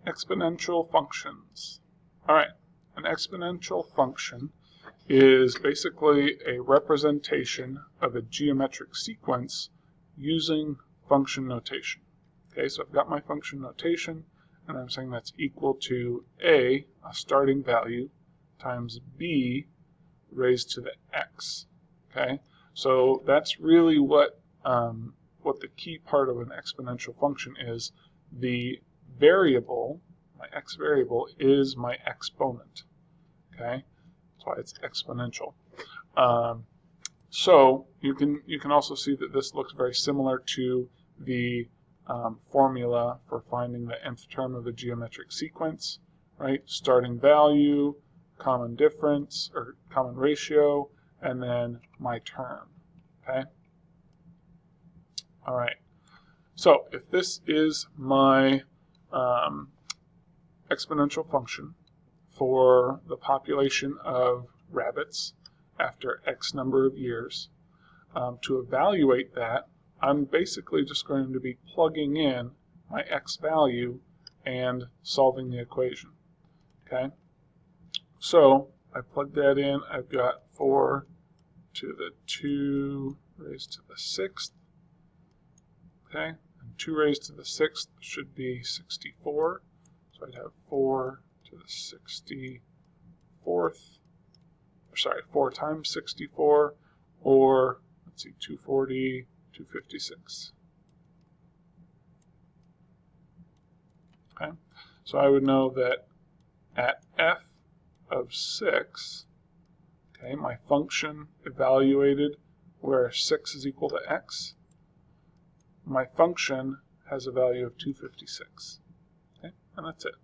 Exponential functions. All right, an exponential function is basically a representation of a geometric sequence using function notation. Okay, so I've got my function notation, and I'm saying that's equal to a starting value, times b raised to the x. Okay, so that's really what the key part of an exponential function is. The variable, my x variable, is my exponent. Okay, that's why it's exponential. So you can also see that this looks very similar to the formula for finding the nth term of a geometric sequence, right? Starting value, common difference or common ratio, and then my term. Okay. All right. So if this is my exponential function for the population of rabbits after X number of years, to evaluate that, I'm basically just going to be plugging in my X value and solving the equation. Okay, so I plug that in. I've got 4 to the 2 raised to the 6th. Okay, and 2 raised to the 6th should be 64. So I'd have 4 to the 64th. Sorry, 4 times 64, or let's see, 240, 256. Okay, so I would know that at f of 6, okay, my function evaluated where 6 is equal to x, my function has a value of 256. Okay, and that's it.